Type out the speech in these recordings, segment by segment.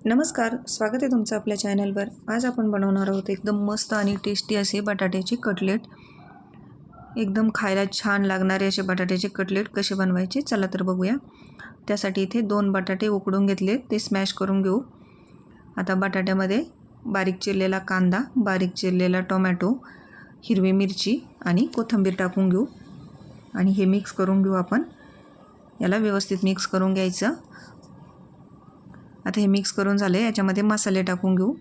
नमस्कार, स्वागत आहे तुमचं आपल्या चॅनलवर। आज आपण बनवणार आहोत एकदम मस्त आणि टेस्टी असे बटाट्याचे कटलेट। एकदम खायला छान लागणारे असे बटाट्याचे कटलेट कसे बनवायचे चला तर बघूया। त्यासाठी इथे 2 बटाटे उकडून घेतले, ते स्मॅश करून घेऊ। आता बटाट्यामध्ये बारीक चिरलेला कांदा, बारीक चिरलेला टोमॅटो, हिरवी मिरची आणि कोथिंबीर टाकून घेऊ आणि हे मिक्स करून घेऊ आपण। याला व्यवस्थित मिक्स करून घ्यायचं। आता हे मिक्स करून झाले, याच्यामध्ये मसाले टाकून घेऊ।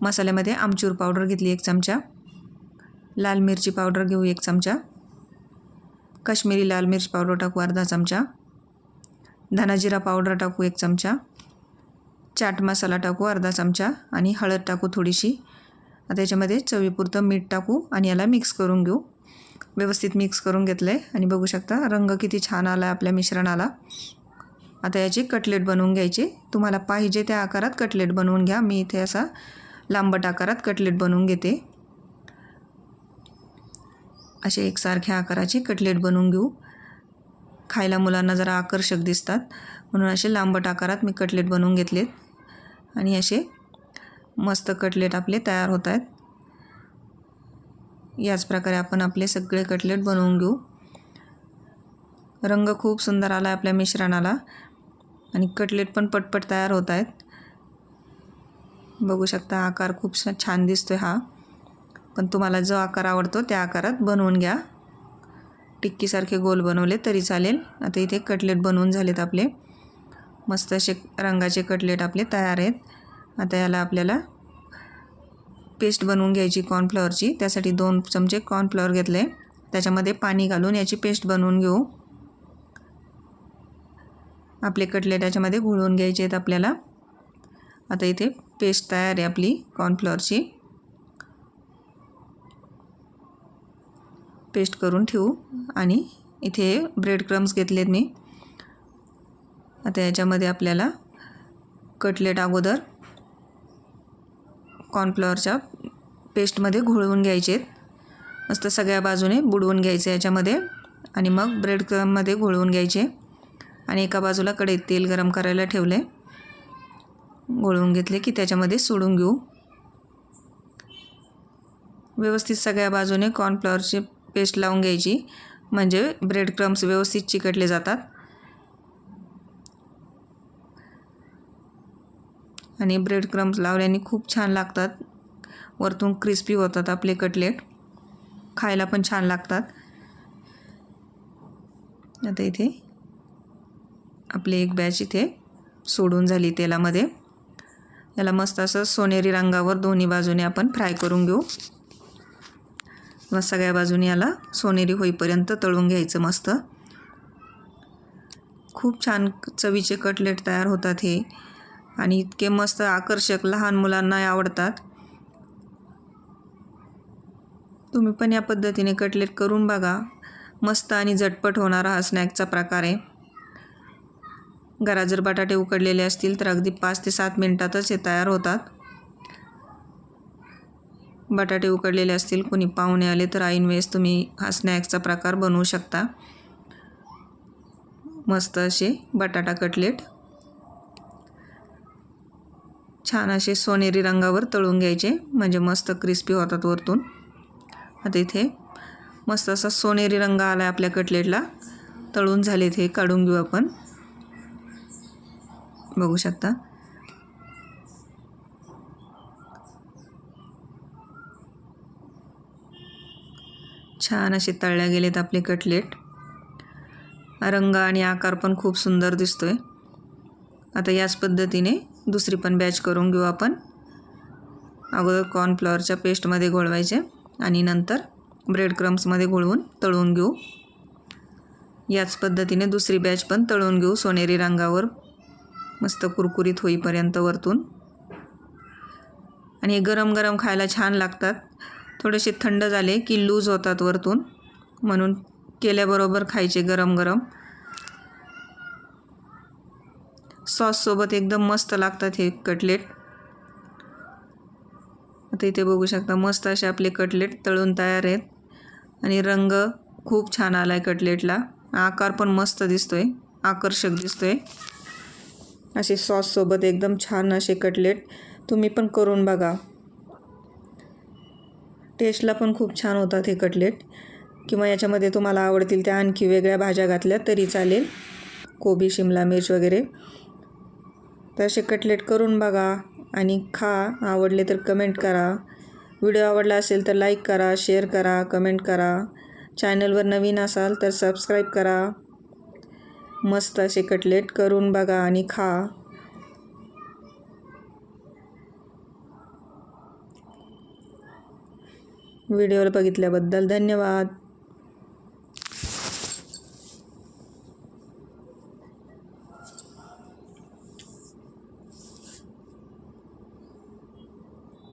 मसाल्यामध्ये आमचूर पावडर घेतली 1 चमचा, लाल मिरची पावडर घेऊ 1 चमचा, काश्मीरी लाल मिर्च पावडर टाकू अर्धा चमचा, धना जिरा पावडर टाकू 1 चमचा, चाट मसाला टाकू अर्धा चमचा आणि हळद टाकू थोडीशी। आता याच्यामध्ये चवीपुरतं मीठ टाकू आणि याला मिक्स करून घेऊ। व्यवस्थित मिक्स करून घेतले आणि बघू शकता रंग किती छान आला आपल्या मिश्रणाला। आता याचे कटलेट बनवून घ्यायचे। तुम्हाला पाहिजे त्या आकारात कटलेट बनवून घ्या। मी इथे असा लांबट आकारात कटलेट बनवून घेते। असे एकसारख्या आकाराचे कटलेट बनवून घेऊ। खायला मुलांना जरा आकर्षक दिसतात म्हणून असे लांबट आकारात मी कटलेट बनवून घेतलेत आणि असे मस्त कटलेट आपले तयार होत आहेत। याच प्रकारे आपण आपले सगळे कटलेट बनवून घेऊ। रंग खूप सुंदर आला आपल्या मिश्रणाला आणि कटलेट पण पटपट तयार होत आहेत। बघू शकता आकार खूप छान दिसतोय हा, पण तुम्हाला जो आकार आवडतो त्या आकारात बनवून घ्या। टिक्कीसारखे गोल बनवले तरी चालेल। आता इथे कटलेट बनवून झालेत आपले, मस्त असे रंगाचे कटलेट आपले तयार आहेत। आता याला आपल्याला पेस्ट बनवून घ्यायची कॉर्नफ्लॉवरची। त्यासाठी 2 चमचे कॉर्नफ्लॉवर घेतले, त्याच्यामध्ये पाणी घालून याची पेस्ट बनवून घेऊ। आपले कटलेट याच्यामध्ये घोळवून घ्यायचे आहेत आपल्याला। आता इथे पेस्ट तयार आहे आपली कॉर्नफ्लॉवरची, पेस्ट करून ठेवू। आणि इथे ब्रेड क्रम्स घेतलेत मी। आता याच्यामध्ये आपल्याला कटलेट अगोदर कॉर्नफ्लॉवरच्या पेस्टमध्ये घोळवून घ्यायचे आहेत। मस्त सगळ्या बाजूने बुडवून घ्यायचे याच्यामध्ये आणि मग ब्रेड क्रम्समध्ये घोळवून घ्यायचे आणि एका बाजूला कढईत तेल गरम करायला ठेवले। घोळवून घेतले की त्याच्यामध्ये सोडून घेऊ। व्यवस्थित सगळ्या बाजूने कॉर्नफ्लॉवरची पेस्ट लावून घ्यायची, म्हणजे ब्रेड क्रम्स व्यवस्थित चिकटले जातात आणि ब्रेड क्रम्स लावल्याने खूप छान लागतात। वरतून क्रिस्पी होतात आपले कटलेट, खायला पण छान लागतात। आता इथे आपली एक बॅच इथे सोडून झाली तेलामध्ये। याला मस्त असं सोनेरी रंगावर दोन्ही बाजूने आपण फ्राय करून घेऊ। मग सगळ्या बाजूने याला सोनेरी होईपर्यंत तळून घ्यायचं मस्त। खूप छान चवीचे कटलेट तयार होतात हे आणि इतके मस्त आकर्षक, लहान मुलांना आवडतात। तुम्ही पण या पद्धतीने कटलेट करून बघा। मस्त आणि झटपट होणारा हा स्नॅकचा प्रकार आहे। घरात जर बटाटे उकडलेले असतील तर अगदी 5 ते 7 मिनिटातच हे तयार होतात। बटाटे उकडलेले असतील, कोणी पाहुणे आले तर ऐन वेळेस तुम्ही हा स्नॅक्सचा प्रकार बनवू शकता। मस्त असे बटाटा कटलेट छान असे सोनेरी रंगावर तळून घ्यायचे, म्हणजे मस्त क्रिस्पी होतात वरतून। आता इथे मस्त असा सोनेरी रंग आला आपल्या कटलेटला। तळून झालेत हे, काढून घेऊ आपण। बघू शकता छान असे तळले गेलेत आपले कटलेट। रंग आणि आकार पण खूप सुंदर दिसतोय। आता याच पद्धतीने दुसरी पण बॅच करून घेऊ आपण। अगोदर कॉर्नफ्लॉवरच्या पेस्टमध्ये घोळवायचे आणि नंतर ब्रेड क्रम्समध्ये घोळवून तळून घेऊ। याच पद्धतीने दुसरी बॅच पण तळून घेऊ सोनेरी रंगावर, मस्त कुरकुरीत होईपर्यंत वरतून। आणि हे गरम गरम खायला छान लागतात। थोडेसे थंड झाले की लूज होतात वरतून, म्हणून केल्याबरोबर खायचे गरम गरम। सॉससोबत एकदम मस्त लागतात हे कटलेट। आता इथे बघू शकता मस्त असे आपले कटलेट तळून तयार आहेत आणि रंग खूप छान आला आहे कटलेटला। आकार पण मस्त दिसतोय, आकर्षक दिसतोय। असे सॉससोबत एकदम छान असे कटलेट तुम्ही पण करून बघा. टेस्टला पण खूप छान होतात हे कटलेट. किंवा याच्यामध्ये तुम्हाला आवडतील त्या आणखी वेगळ्या भाज्या घातल्या तरी चालेल, कोबी, शिमला मिर्च वगैरे. तर असे कटलेट करून बघा आणि खा. आवडले तर कमेंट करा. व्हिडिओ आवडला असेल तर लाईक करा, शेअर करा, कमेंट करा. चॅनलवर नवीन असाल तर सबस्क्राईब करा. मस्त असे कटलेट करून बघा आणि खा. व्हिडिओ बघितल्याबद्दल धन्यवाद.